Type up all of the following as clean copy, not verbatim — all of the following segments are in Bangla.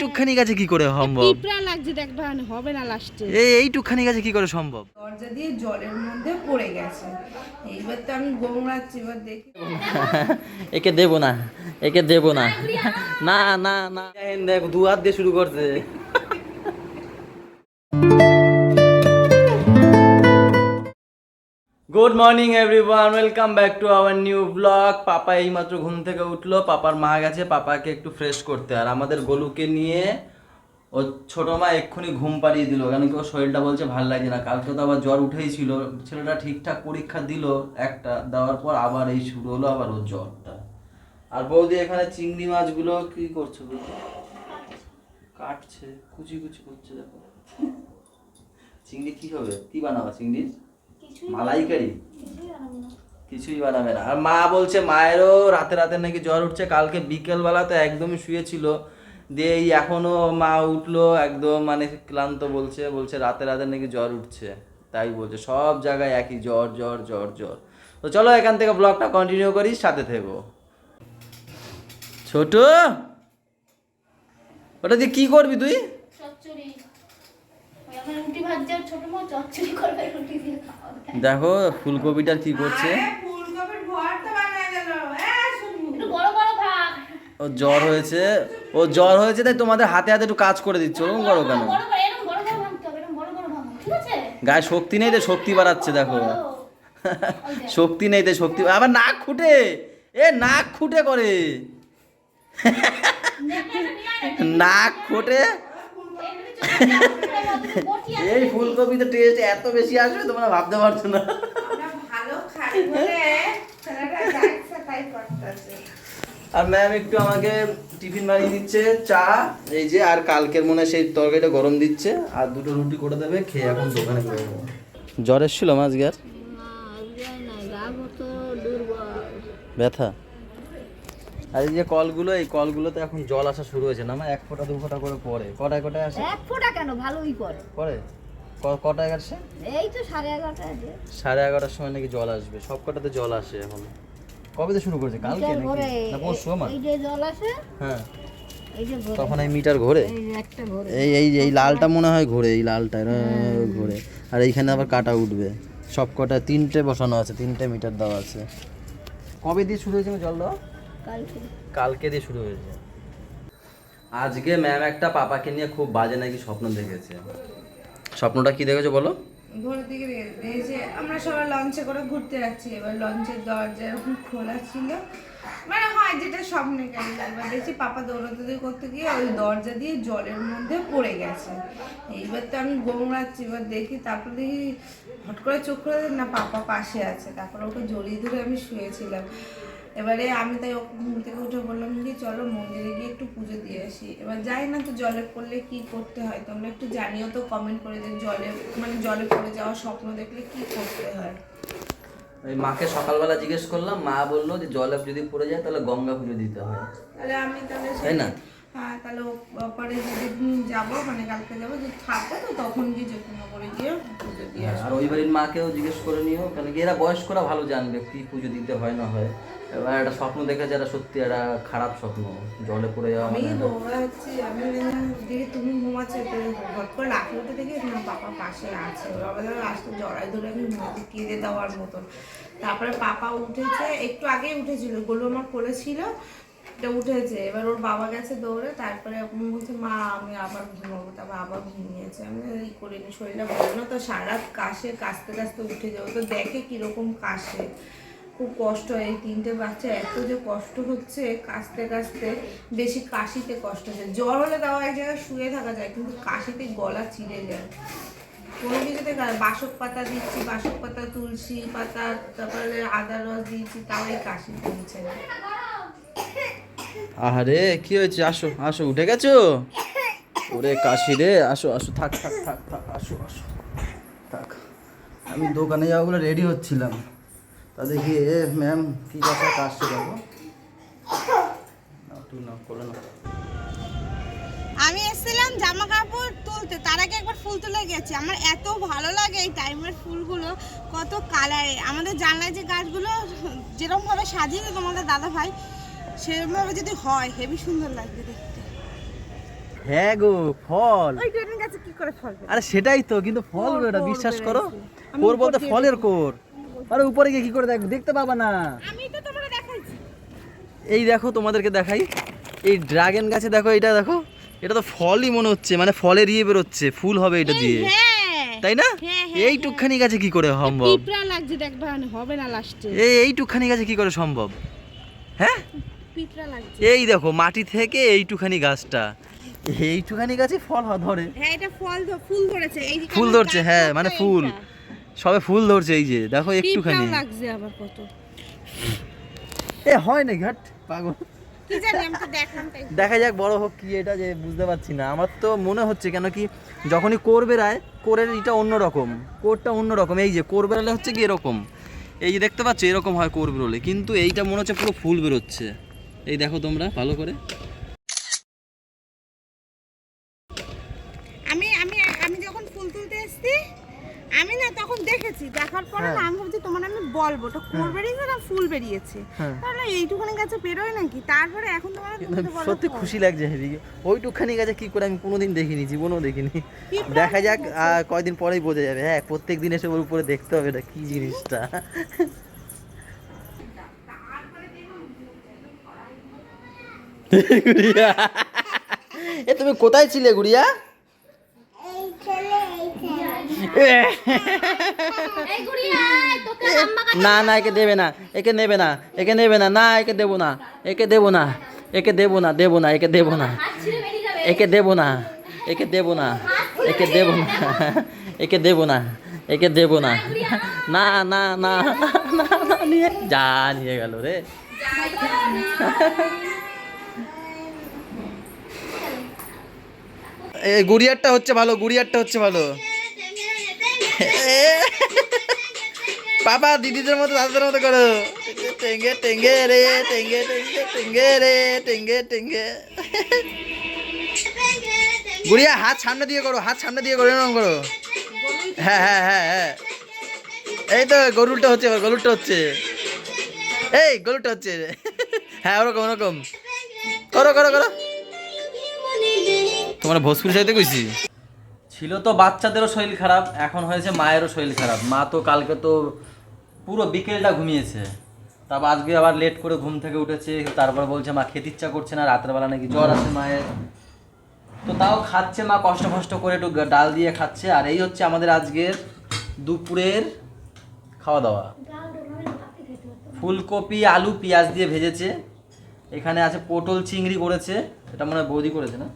এইটুকখানি গাছে কি করে সম্ভব? পিঁপড়া লাগছে দেখবা, হবে না লাস্টে। এইটুকখানি গাছে কি করে সম্ভব? দরজা দিয়ে জলের মধ্যে পড়ে গেছে। এইবার তো আমি গোমড়াচ্ছি, এবার দেখি। একে দেবো না, একে দেবো না, না না না। দেখো দু হাত দিয়ে শুরু করছে। Good morning everyone, welcome back to our new blog. Papa এইমাত্র ঘুম থেকে উঠলো, পাপার মা গেছে পাপাকে একটু ফ্রেশ করতে, আর আমাদের গোলুকে নিয়ে ও ছোট মা এক্ষুনি ঘুম পাড়িয়ে দিল, কারণ কি ওর শরীরটা বলছে ভালো লাগছে না। কালকে তো আবার জ্বর উঠেই ছিল, ছেলেটা ঠিকঠাক পরীক্ষা দিল একটা, দেওয়ার পর আবার এই শুরু হলো আবার ওর জ্বরটা। আর বৌদি এখানে চিংড়ি মাছগুলো কি করছে বৌদি? কাটছে, কুচি কুচি করছে। দেখো চিংড়ি কি হবে, কি বানাবো চিংড়ির? মালাইকারি? কিছুই বানাবে না। আর মা বলছে মায়েরও রাতে রাতে নাকি জ্বর উঠছে, কালকে বিকেলবেলা তো একদমই শুয়েছিল, দিয়ে এই এখনো মা উঠলো একদম মানে ক্লান্ত, বলছে রাতে রাতে নাকি জ্বর উঠছে। তাই বলছে সব জায়গায় একই জ্বর জ্বর জ্বর জ্বর। তো চলো এখান থেকে ব্লগটা কন্টিনিউ করি, সাথে থেকো। ছোট, ওটা দিয়ে কি করবি তুই? দেখো ফুলকপিটার কি করছে। ও জ্বর হয়েছে, ও জ্বর হয়েছে তাই তোমাদের হাতে হাতে একটু কাজ করে দিচ্ছে, ওরকম করো কেন? গায়ে শক্তি নেই তো, শক্তি বাড়াচ্ছে দেখো। শক্তি নেই তো, শক্তি আবার নাক খুঁটে, নাক খুঁটে করে, নাক খুঁটে। এই ফুলকপিতে টেস্ট এত বেশি আসবে তোমরা ভাবতে পারছো না। আর ম্যাম একটু আমাকে টিফিন বানিয়ে দিচ্ছে, চা এই যে, আর কালকের মনে সেই তরকারিটা গরম দিচ্ছে, আর দুটো রুটি করে দেবে, খেয়ে এখন দোকানে বেরোবো। জ্বর এসেছিল আজকে? আর ব্যথা। আর এই যে কলগুলো, এই কলগুলোতে এখন জল আসা শুরু হয়েছে না, আমার 1 ফোঁটা 2 ফোঁটা করে পড়ে। কটায় কটায় আসে? 1 ফোঁটা কেন, ভালোই পড়ে। পড়ে কটায় আসে? এই তো 11:30টায়। 11:30টার সময় নাকি জল আসবে, সব কটাতে জল আসে এখন। কবে থেকে শুরু করেছে? কালকে নাকি না পরশু? আমার এই যে জল আসে, হ্যাঁ এই যে তখন এই মিটার ঘোরে, এই একটা ঘোরে, এই লালটা মনে হয় ঘোরে, এই লালটা ঘোরে, আর এইখানে আবার কাটা উঠবে। সব কটা 3টে বসানো আছে, 3টে মিটার দেওয়া আছে। কবে দিয়ে শুরু হয়েছে জল দেওয়া? কালকে দিয়ে শুরু হয়েছে। আজকে ম্যাম একটা পাপাকে নিয়ে খুব বাজে নাকি স্বপ্ন দেখেছে। স্বপ্নটা কি দেখেছো বলো? ভোরের দিকে দেখেছি আমরা সবাই লঞ্চে করে ঘুরতে যাচ্ছি, এবার লঞ্চের দরজা এরকম খোলা ছিল, মানে হয় যেটা স্বপ্নে গেল। এবার দেখছি পাপা দৌড়াদৌড়ি করতে গিয়ে ওই দরজা দিয়ে জলের মধ্যে পড়ে গেছে। এইবার তো আমি গোমড়াচ্ছি, এবার দেখি, তারপর দেখি হট করে চোখ করে না পাপা পাশে আছে, তারপর ওকে জড়িয়ে ধরে আমি শুয়েছিলাম। এবারে আমি তাই ওকে ঘুম থেকে উঠে বললাম কি চলো মন্দিরে গিয়ে একটু পুজো দিয়ে আসি। এবার যাই না তো জলে পড়লে কি করতে হয় তোমরা একটু জানিও তো কমেন্ট করে, যে জলে মানে জলে পড়ে যাওয়া স্বপ্ন দেখলে কি করতে হয়। ওই মাকে সকালবেলা জিজ্ঞেস করলাম, মা বললো যে জলে যদি পড়ে যায় তাহলে গঙ্গা পুজো দিতে হয়। তাহলে আমি তাই না? হ্যাঁ, তাহলে পরে যদি যাবো, মানে কালকে যাবো, যদি থাকবো তো তখন গিয়ে যত্ন করে গিয়ে পুজো দিয়ে আসবো। আর ওই বাড়ির মাকেও জিজ্ঞেস করে নিও, কারণ কি এরা বয়স্করা ভালো জানবে কি পুজো দিতে হয় না হয়। এবার একটা স্বপ্ন দেখেছে, এটা সত্যি একটা খারাপ স্বপ্ন, জলে পড়ে যাওয়া। আমি দৌড়াচ্ছি, আমি দিদি তুমি ঘুমাচ্ছো, হট করে লাফিয়ে উঠে দেখি না পাপা পাশে আছে, বাবা লাস্টে জড়াই ধরে আমি ঘুমাচ্ছি কেঁদে দেওয়ার মতন। তারপরে পাপা উঠেছে, একটু আগেই উঠেছিল, গোলু আমার কোলে ছিল, এটা উঠেছে। এবার ওর বাবা গেছে দৌড়ে, তারপরে আপনি বলছে মা আমি আবার ঘুমাবো, তারপর আবার ঘুমিয়েছে। আমি এই করিনি, শরীরটা ভালো না তো, সারা রাত কাশে, কাশতে কাশতে উঠে যাবো, তো দেখে কিরকম কাশে, খুব কষ্ট হয়। এই 3টে বাচ্চা এত যে কষ্ট হচ্ছে কাশতে কাশতে, বেশি কাশিতে কষ্ট হচ্ছে। জ্বর হলে তাও এক জায়গায় শুয়ে থাকা যায়, কিন্তু কাশিতে গলা চিড়ে যায়। কোনো কিছুতে বাসক পাতা দিচ্ছি, বাসক পাতা, তুলসী পাতা, তারপরে আদা রস দিয়েছি, তাও এই কাশি কমছে না। আহারে কি হয়েছে? আসো আসো, উঠে গেছো? ওরে কাশি রে, আসো আসো, থাক থাক থাক থাক, আসো আসো থাক। আমি দোকানে যাবো বলে রেডি হচ্ছিলাম, তা দেখি ম্যাম কি কথা কাশছে। দেখো তুই না করে না। আমি এসেছিলাম জামা কাপড় তুলতে, তার আগে একবার ফুল তুলে গেছি। আমার এত ভালো লাগে এই টাইমের ফুলগুলো, কত কালারে। আমাদের জানলায় যে গাছগুলো যেরকমভাবে সাজিয়েছে তোমাদের দাদা ভাই, সেরকমভাবে যদি হয় হেবি সুন্দর লাগবে দেখতে। হ্যাঁ গো ফল। ওই ড্রাগন গাছে কি করে ফল বেরোয়? আরে সেটাই তো, কিন্তু ফল কোর, বেরোটা কোর বিশ্বাস করো। বেরোইছে। আমি কোর উপর বলতে দিয়ে ফলের কোর। আরে উপরে গিয়ে কি করে দেখতে পাবা না। আমি তো তোমাকে দেখাইছি। এই দেখো তোমাদেরকে দেখাই, এই ড্রাগন গাছে দেখো, এটা দেখো, এটা তো ফলই মনে হচ্ছে, মানে ফলের ইয়ে বেরোচ্ছে, ফুল হবে এটা দিয়ে, হ্যাঁ তাই না? হ্যাঁ, এইটুকখানি গাছে কি করে সম্ভব? পিঁপড়া লাগছে দেখবা, হবে না লাস্টে। এইটুকখানি গাছে কি করে সম্ভব? হ্যাঁ পিঁপড়া লাগছে। এই দেখো মাটি থেকে এইটুখানি গাছটা, এইটুখানি গাছে ফল ধরে। হ্যাঁ এটা ফুল ধরেছে, এই যে ফুল কেমন ধরছে, গাছ হ্যাঁ মতো মানে এইটা। ফুল সবে ফুল ধরছে, এই যে দেখো একটুখানি। পিঁপড়াও লাগছে আবার কত। এ হয় না ঘাট পাগল। কি জানি, আমি তো দেখলাম তাই। দেখা যাক বড় হোক কি, এটা যে বুঝতে পারছি না। আমার তো মনে হচ্ছে কেন কি, যখনই কোর বেরায়, কোরের এটা অন্যরকম, কোরটা অন্যরকম। এই যে কোর বেরোলে হচ্ছে কি এরকম, এই যে দেখতে পাচ্ছ এরকম হয় কোর বেরোলে, কিন্তু এইটা মনে হচ্ছে পুরো ফুল বেরোচ্ছে। এই দেখো তোমরা ভালো করে। আমি আমি আমি যখন ফুল তুলতে এসেছি, আমি না তখন দেখেছি, দেখার পরে না আমি ভাবছি তোমার আমি বলবো তো কোর বেরিয়েছে না ফুল বেরিয়েছে, তাহলে এইটুখানি গাছে বেরোয় নাকি। তারপরে এখন তোমার সত্যি খুশি লাগছে হেভি। ওইটুকখানি গাছে কি করে আমি কোনোদিন দেখিনি, জীবনেও দেখিনি। দেখা যাক কয়দিন পরেই বোঝা যাবে। হ্যাঁ প্রত্যেক দিন এসে ওর উপরে দেখতে হবে এটা কি জিনিসটা। গুড়িয়া, এ তুমি কোথায় ছিলে গুড়িয়া? না না একে দেবে না, একে নেবে না, একে নেবে না, না একে দেবো না, একে দেবো না, একে দেবো না, দেবো না, একে দেবো না, একে দেবো না, একে দেবো না, একে দেবো না, একে দেবো না, একে দেবো না, না না না না না, নিয়ে যা, নিয়ে গেল রে। এই গুড়িয়ারটা হচ্ছে ভালো, গুড়িয়ারটা হচ্ছে ভালো। পাপা দিদিদের মতো দাদাদের মতো করো, টেঙ্গে টেঙ্গে রে, টেঙ্গে টেঙ্গে টেঙ্গে রে, টেঙ্গে টেঙ্গে। গুড়িয়া হাত সামনে দিয়ে করো, হাত সামনে দিয়ে করো, এরকম করো। হ্যাঁ হ্যাঁ হ্যাঁ হ্যাঁ, এই তো গরুলটা হচ্ছে, এবার গরুলটা হচ্ছে, এই গরুলটা হচ্ছে। হ্যাঁ ওরকম ওরকম করো করো করো। তোমার ভোজপুরি চাইতে কইছি। ছিল তো বাচ্চাদেরও শরীর খারাপ, এখন হয়েছে মায়েরও শরীর খারাপ। মা তো কালকে তো পুরো বিকেলটা ঘুমিয়েছে, তারপর আজকে আবার লেট করে ঘুম থেকে উঠেছে, তারপর বলছে মা খেতে ইচ্ছা করছে না, রাতের বেলা নাকি জ্বর আছে মায়ের। তো তাও খাচ্ছে মা, কষ্ট কষ্ট করে একটু ডাল দিয়ে খাচ্ছে। আর এই হচ্ছে আমাদের আজকের দুপুরের খাওয়া দাওয়া। ফুলকপি আলু পেঁয়াজ দিয়ে ভেজেছে, এখানে আছে পটল চিংড়ি করেছে, এটা মনে হয় বৌদি করেছে না?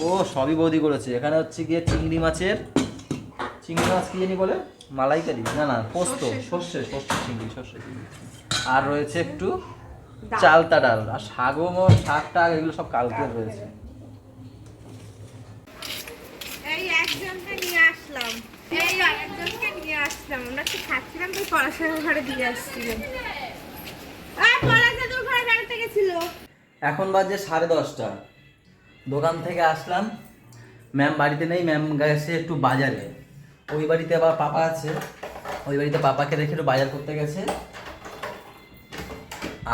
ও সবই বৌদি করেছে। এখানে হচ্ছে গিয়ে চিংড়ি মাছ কি জানি বলে, মালাইকারি না না পোস্ত, সর্ষে চিংড়ি, সর্ষে চিংড়ি। আর রয়েছে একটু চালতা ডাল, আর শাক টাক এগুলো সব কালকে রয়েছে। এই একজনকে নিয়ে আসলাম, এই আরেকজনকে নিয়ে আসলাম, আমরা একটু খাচ্ছিলাম তো পড়াশোনার ঘরে দিয়ে আসছিলাম। পড়াশোনার ঘরে বেড়াতে গেছিল। এখন বাজে 10:30, দোকান থেকে আসলাম, ম্যাম বাড়িতে নেই, ম্যাম গেছে একটু বাজারে। ওই বাড়িতে আবার পাপা আছে, ওই বাড়িতে পাপাকে রেখে একটু বাজার করতে গেছে।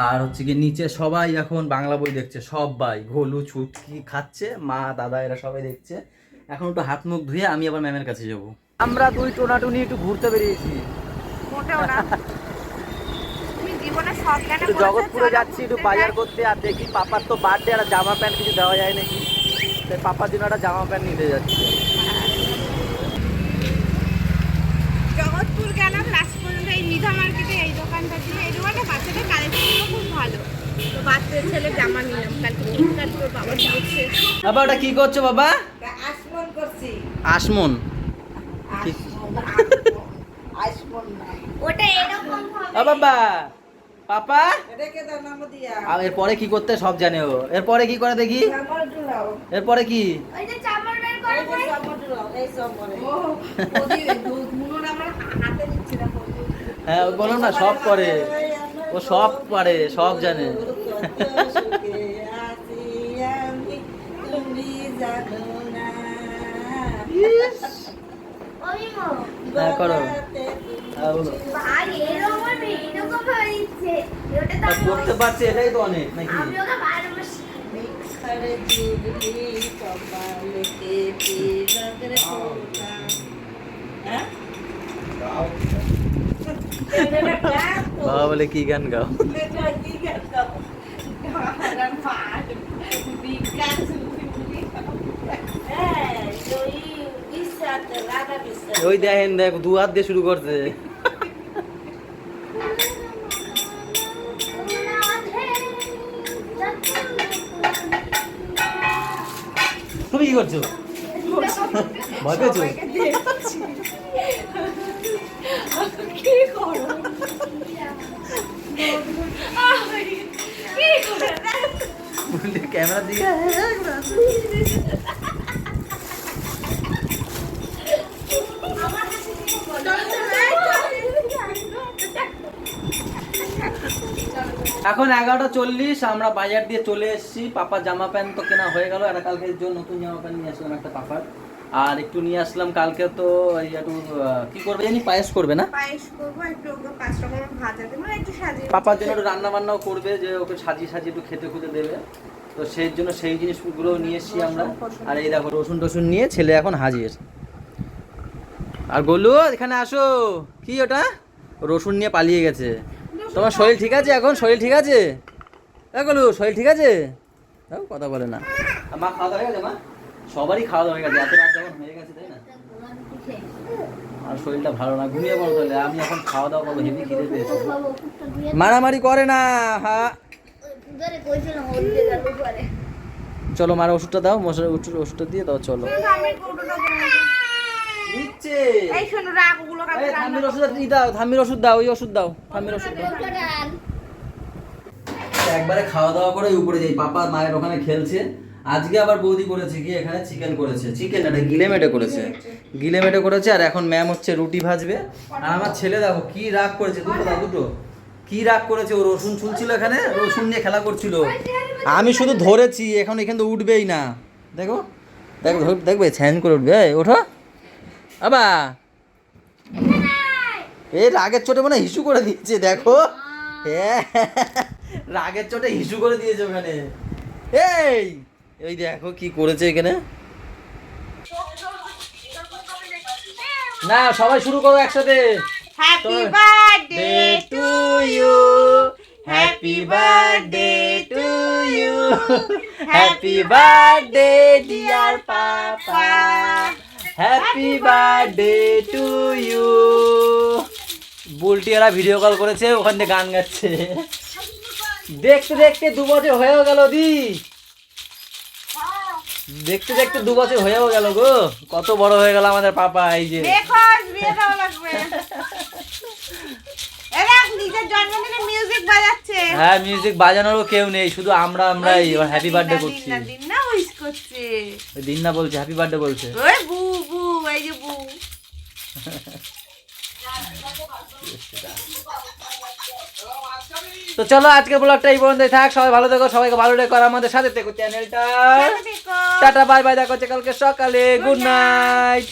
আর হচ্ছে কি নিচে সবাই এখন বাংলা বই দেখছে, সবাই ঘোলু ছুটকি খাচ্ছে, মা দাদা এরা সবাই দেখছে। এখন একটু হাত মুখ ধুয়ে আমি আবার ম্যামের কাছে যাব। আমরা দুই টোনাটুনি একটু ঘুরতে বেরিয়েছি, মোটেও না। তুমি জীবনে সব জ্ঞানে একটু জগৎপুরে যাচ্ছি একটু বাজার করতে। আর দেখি পাপার তো বার্থডে, আর জামা প্যান্ট কিছু দেওয়া যায় নাকি, তাই পাপার জন্য একটা জামা প্যান্ট নিতে যাচ্ছি। জগৎপুর গেলাম লাস্ট পর্যন্ত এই নিধা মার্কেটে, এই দোকানটা দিয়ে। এই দোকানে বাচ্চাদের কালেকশনগুলো খুব ভালো, তো বাচ্চাদের ছেলে জামা নিলাম। কালকে তোর বাবা দিয়েছে। বাবা ওটা কি করছো বাবা? আসমন করছি, আসমন, ওটা এরকম হবে। বাবা পাপা রেখে দাও নাম দিয়া। এরপরে কি করতে সব জানে ও। এরপরে কি করে দেখি, আমার জুড়াও, এরপরে কি? ওই যে চামড় বের করে এই যে আমার জুড়াও, এই সব করে। ও ওদি দুধ আমরা হাতে দিচ্ছি না। হ্যাঁ ও বলো না সব করে, ও সব পারে, সব জানে। হ্যাঁ করো, হ্যাঁ বলো। ভাই এরকম এরকম হয়েছে, ওটা তো করতে পারছে, এটাই তো অনেক নাকি? আমি ওকে 12 মাস রে চুগলি কপালে কেটে রাতের ফোঁটা। হ্যাঁ? এটা গান তো। বাবা বলে কি গান গাও? এটা কি গান গাও? গান পাঠ, বিজ্ঞান চুগলি। হ্যাঁ, ওই বিশ্বাস, রাধা বিশ্বাস। ওই দেখেন দেখ দু হাত দিয়ে শুরু করছে। তুমি কি করছো? ভয় পেয়েছো? কি করো? কি করে? ক্যামেরা দিকে এখন 11:40 আমরা বাজার দিয়ে চলে এসেছি। পাপার জামা প্যান্ট তো কেনা হয়ে গেল, একটা কালকের জন্য নতুন জামা প্যান্ট নিয়ে আসলাম একটা পাপার, আর একটু নিয়ে আসলাম কালকে তো এই একটু কি করবে জানি, পায়েস করবে না? পায়েস করবো, একটু ওকে 5 রকমের ভাজা দেবো, একটু সাজিয়ে পাপার জন্য একটু রান্না বান্নাও করবে, যে ওকে সাজিয়ে সাজিয়ে একটু খেতে খুঁজে দেবে, তো সেই জন্য সেই জিনিসগুলো নিয়ে এসেছি আমরা। আর এই দেখো রসুন টসুন নিয়ে ছেলে এখন হাজির। আর গোলু এখানে আসো। কি ওটা? রসুন নিয়ে পালিয়ে গেছে। তোমার শরীর ঠিক আছে এখন? শরীর ঠিক আছে? গোলু শরীর ঠিক আছে? কথা বলে না। মা খাওয়া দাওয়া হয়ে গেছে? মা সবারই খাওয়া দাওয়া হয়ে গেছে, এত রাত যখন হয়ে গেছে, তাই না? আর শরীরটা ভালো না, ঘুমিয়ে পড়ো তাহলে। আমি এখন খাওয়া দাওয়া করবো, হেভি খিদে পেয়েছে। মারামারি করে না। হ্যাঁ চলো মারা ওষুধটা দাও, মশার ওষুধটা দিয়ে দাও, চলো। নিচ্ছে এই শোনো রাগ ওগুলো কাটতে থাম্মির ওষুধ দাও, থাম্মির ওষুধ দাও, ওই ওষুধ দাও, থাম্মির ওষুধ দাও। একবারে খাওয়া দাওয়া করে উপরে যাই, পাপা মায়ের ওখানে খেলছে। আজকে আবার বৌদি করেছে কি এখানে চিকেন করেছে, চিকেন এটা গিলেমেটে করেছে, গিলেমেটে করেছে। আর এখন ম্যাম হচ্ছে রুটি ভাজবে। আর আমার ছেলে দেখো কি রাগ করেছে, দুটো দাও দুটো, কি রাগ করেছে। ও রসুন ছুলছিল এখানে, রসুন নিয়ে খেলা করছিল, আমি শুধু ধরেছি, এখন এখানে তো উঠবেই না। দেখো দেখো দেখবে ছ্যান করে উঠবে। ওঠো আবা, এই রাগের চোটে মানে হিসু করে দিচ্ছে, দেখো রাগের চোটে হিসু করে দিয়েছে ওখানে। এই এই দেখো কি করেছে এখানে। না সবাই শুরু করো একসাথে। Happy birthday to you, happy birthday to you, happy birthday dear papa, happy birthday to you. বুলটিয়ারা ভিডিও কল করেছে, ওখান থেকে গান গাচ্ছে। দেখতে দেখতে 2 বছর হয়েও গেল দি, দেখতে দেখতে 2 বছর হয়েও গেল গো। কত বড় হয়ে গেল আমাদের পাপা। এই যে দেখো বিয়ে দেওয়া লাগবে। এরা নিজের জন্মদিনে মিউজিক বাজাচ্ছে। হ্যাঁ মিউজিক বাজানোরও কেউ নেই, শুধু আমরাই হ্যাপি বার্থডে করছি। দিন না উইশ করছে, ওই দিন না বলছে হ্যাপি বার্থডে বলছে। ওই বু বু, এই যে বু। তো চলো আজকের ব্লগটা এই পর্যন্তই থাক। সবাই ভালো থেকো, সবাইকে ভালো রেখো, আর আমাদের সাথে থেকো চ্যানেলটা। টাটা বাই বাই, দেখা হচ্ছে কালকে সকালে। Good night.